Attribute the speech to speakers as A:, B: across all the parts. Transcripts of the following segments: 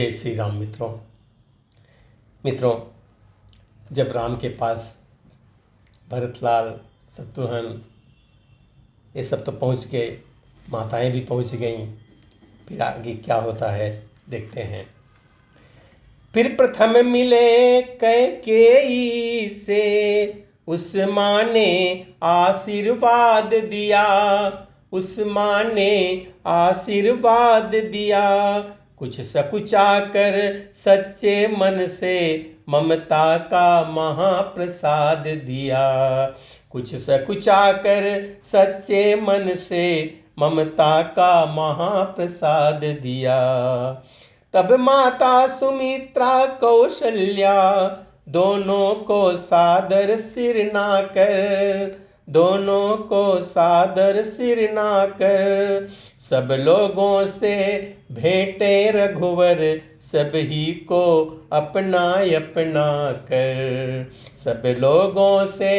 A: जय श्री राम। मित्रों, जब राम के पास भरतलाल, शत्रुघ्न ये सब तो पहुंच गए, माताएं भी पहुंच गईं, फिर आगे क्या होता है देखते हैं। फिर प्रथम मिले कैकेयी से, उस माँ ने आशीर्वाद दिया, उस माँ ने आशीर्वाद दिया। कुछ सकुचा कर सच्चे मन से ममता का महाप्रसाद दिया, कुछ सकुचा कर सच्चे मन से ममता का महाप्रसाद दिया। तब माता सुमित्रा कौशल्या दोनों को सादर सिर नाकर, दोनों को सादर सिर नाकर। सब लोगों से भेंटे रघुवर, सभी को अपना अपना कर। सब लोगों से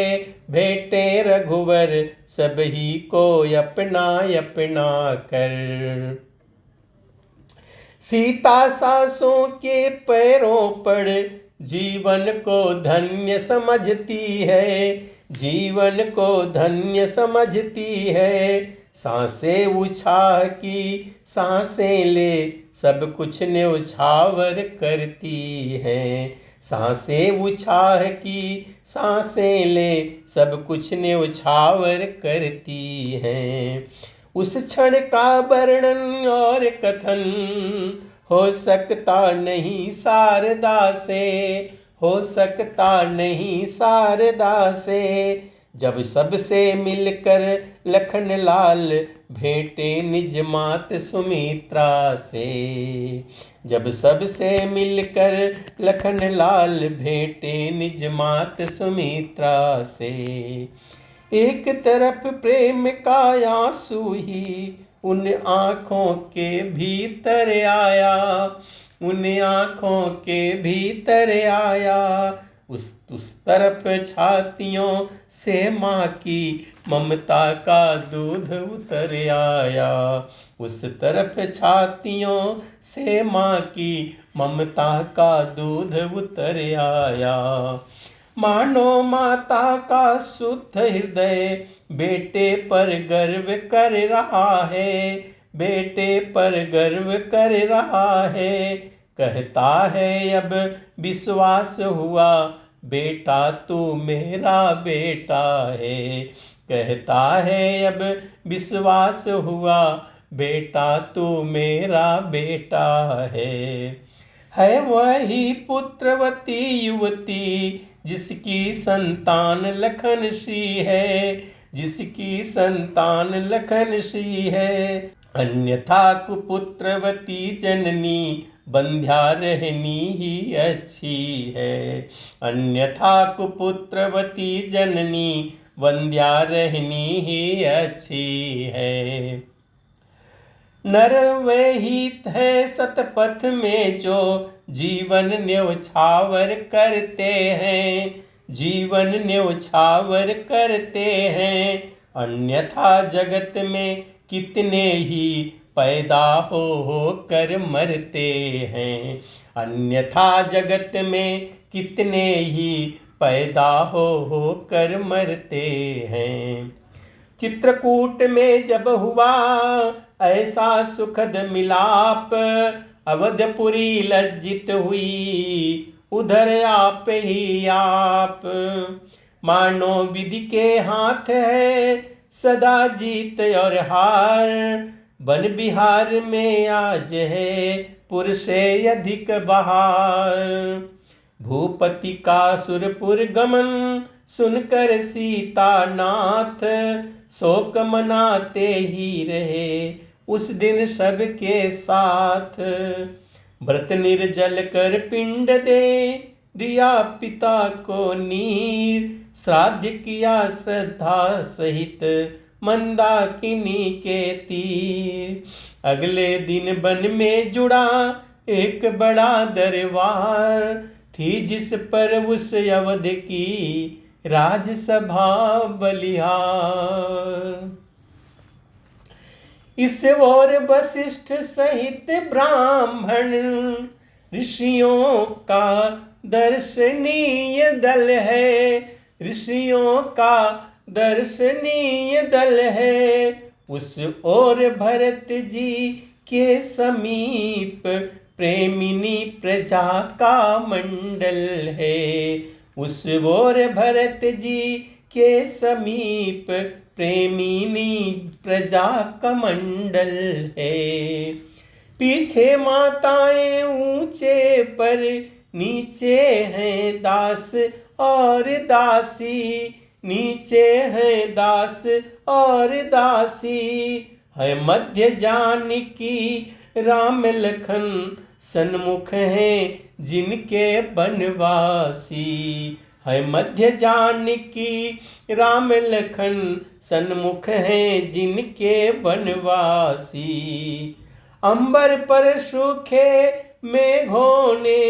A: भेंटे रघुवर, सभी को अपना अपना कर। सीता सासों के पैरों पड़ जीवन को धन्य समझती है, जीवन को धन्य समझती है। सांसें उछाह की सांसें ले, सब कुछ न्यौछावर करती हैं। सांसें उछाह की सांसें ले, सब कुछ न्यौछावर करती हैं। उस क्षण का वर्णन और कथन हो सकता नहीं शारदा से, हो सकता नहीं शारदा से। जब सबसे मिलकर लखन लाल भेंटे निज मात सुमित्रा से, जब सबसे मिलकर लखन लाल भेंटे निज मात सुमित्रा से। एक तरफ प्रेम का आंसू ही उन आँखों के भीतर आया, उन आँखों के भीतर आया। उस तरफ छातियों से माँ की ममता का दूध उतर आया, उस तरफ छातियों से माँ की ममता का दूध उतर आया। मानो माता का शुद्ध हृदय बेटे पर गर्व कर रहा है, बेटे पर गर्व कर रहा है। कहता है अब विश्वास हुआ, बेटा तू मेरा बेटा है। कहता है अब विश्वास हुआ, बेटा तू मेरा बेटा है वही पुत्रवती युवती जिसकी संतान लखन सी है, जिसकी संतान लखन सी है। अन्यथा कुपुत्रवती जननी बंध्या रहनी ही अच्छी है, अन्यथा कुपुत्रवती जननी बंध्या रहनी ही अच्छी है। नर वहित है सतपथ में जो जीवन न्यौछावर करते हैं, जीवन न्यौछावर करते हैं। अन्यथा जगत में कितने ही पैदा हो कर मरते हैं, अन्यथा जगत में कितने ही पैदा हो कर मरते हैं। चित्रकूट में जब हुआ ऐसा सुखद मिलाप, अवधपुरी लज्जित हुई उधर आप ही आप। मानो विधि के हाथ है सदा जीत और हार, वन बिहार में आज है पुरुष से अधिक बहार। भूपति का सुरपुर गमन सुनकर सीता नाथ, शोक मनाते ही रहे उस दिन सबके साथ। व्रत निर्जल कर पिंड दे दिया पिता को नीर, श्राद्ध किया श्रद्धा सहित मंदाकिनी के तीर। अगले दिन वन में जुड़ा एक बड़ा दरबार थी, जिस पर उस अवध की राजसभा बलिहार। इस ओर वशिष्ठ सहित ब्राह्मण ऋषियों का दर्शनीय दल है, ऋषियों का दर्शनीय दल है। उस ओर भरत जी के समीप प्रेमिनी प्रजा का मंडल है, उस ओर भरत जी के समीप प्रेमिनी प्रजा का मंडल है। पीछे माताएं ऊंचे पर नीचे हैं दास और दासी, नीचे हैं दास और दासी। है मध्य जानकी राम लखन सन्मुख हैं जिनके बनवासी, है मध्य जानकी राम लखन सन्मुख हैं जिनके बनवासी। अंबर पर सूखे मेघों ने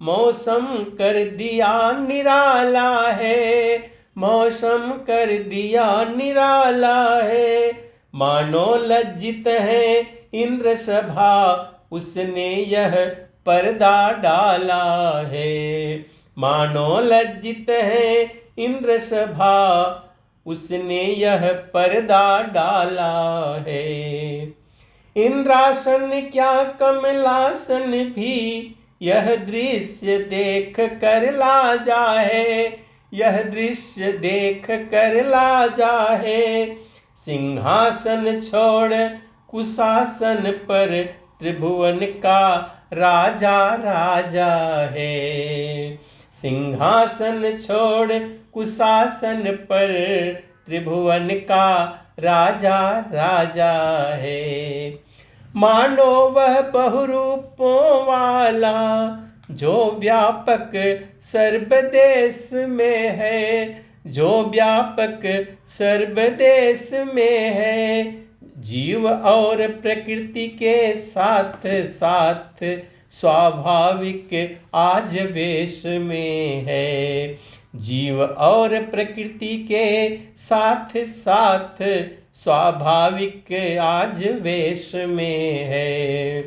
A: मौसम कर दिया निराला है, मौसम कर दिया निराला है। मानो लज्जित है इंद्र सभा उसने यह पर्दा डाला है, मानो लज्जित है इंद्र सभा उसने यह पर्दा डाला है। इंद्रासन क्या कमलासन भी यह दृश्य देख कर लाजा है, यह दृश्य देख कर लाजा है। सिंहासन छोड़ कुशासन पर त्रिभुवन का राजा राजा है, सिंहासन छोड़ कुशासन पर त्रिभुवन का राजा राजा है। मानो वह बहुरूपों वाला जो व्यापक सर्वदेश में है, जो व्यापक सर्वदेश में है। जीव और प्रकृति के साथ साथ स्वाभाविक आज वेश में है, जीव और प्रकृति के साथ साथ स्वाभाविक आज वेश में है।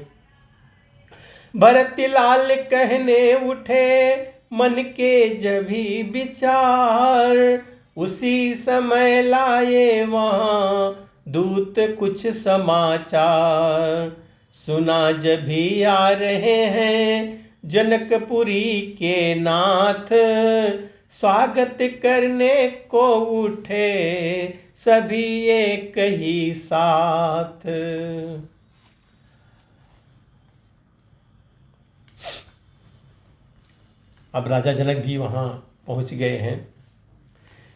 A: भरतलाल कहने उठे मन के जभी विचार, उसी समय लाए वहाँ दूत कुछ समाचार। सुना जभी आ रहे हैं जनकपुरी के नाथ, स्वागत करने को उठे सभी एक ही साथ। अब राजा जनक भी वहां पहुंच गए हैं।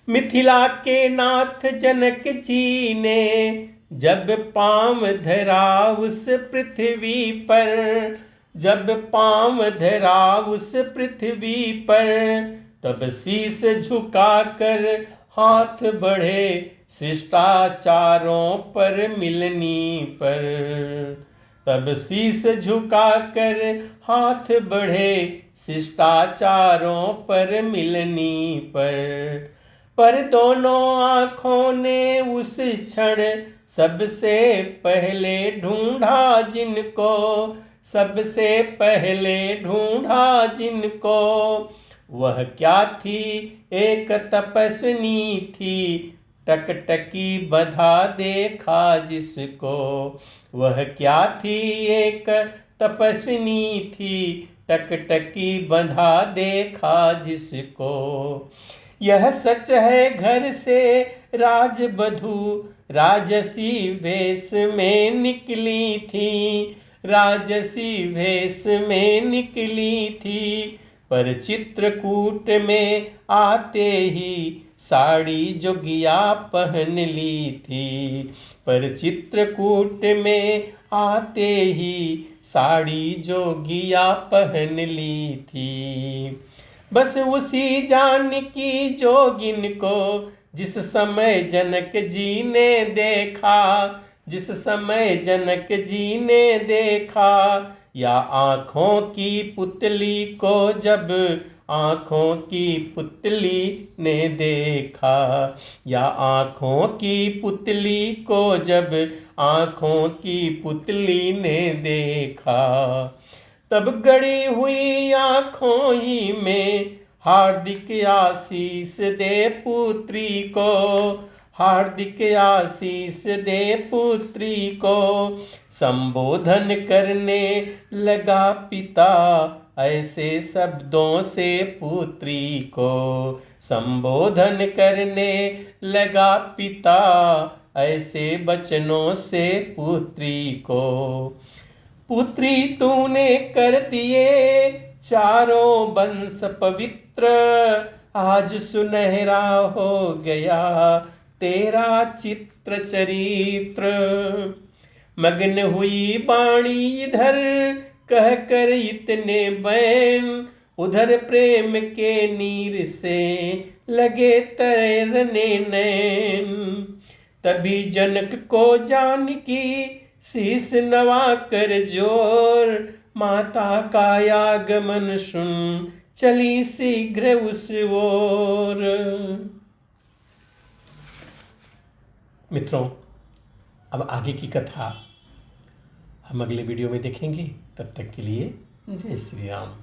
A: मिथिला के नाथ जनक जी ने जब पांव धरा उस पृथ्वी पर, जब पांव धरा उस पृथ्वी पर, तब शीस झुकाकर हाथ बढ़े शिष्टाचारों पर मिलनी पर, तब शीस झुकाकर हाथ बढ़े शिष्टाचारों पर मिलनी पर दोनों आँखों ने उस क्षण सबसे पहले ढूंढा जिनको, सबसे पहले ढूंढा जिनको। वह क्या थी एक तपस्विनी थी, टकटकी बधा देखा जिसको। वह क्या थी एक तपस्विनी थी, टकटकी बंधा देखा जिसको। यह सच है घर से राजबधू राजसी वेश में निकली थी, राजसी वेश में निकली थी। पर चित्रकूट में आते ही साड़ी जोगिया पहन ली थी, पर चित्रकूट में आते ही साड़ी जोगिया पहन ली थी। बस उसी जानकी जोगिन को जिस समय जनक जी ने देखा, जिस समय जनक जी ने देखा। या आँखों की पुतली को जब आँखों की पुतली ने देखा, या आँखों की पुतली को जब आँखों की पुतली ने देखा। तब गड़ी हुई आँखों ही में हार्दिक आशीष दे पुत्री को, हार्दिक आशीष दे पुत्री को। संबोधन करने लगा पिता ऐसे शब्दों से पुत्री को, संबोधन करने लगा पिता ऐसे वचनों से पुत्री को। पुत्री तूने कर दिए चारों वंश पवित्र, आज सुनहरा हो गया तेरा चित्र चरित्र। मग्न हुई वाणी इधर कह कर इतने बैन, उधर प्रेम के नीर से लगे तैरने नैन। तभी जनक को जानकी शीस नवा कर जोर, माता का आगमन सुन चली शीघ्र उस ओर। मित्रों, अब आगे की कथा हम अगले वीडियो में देखेंगे। तब तक के लिए जय श्री राम।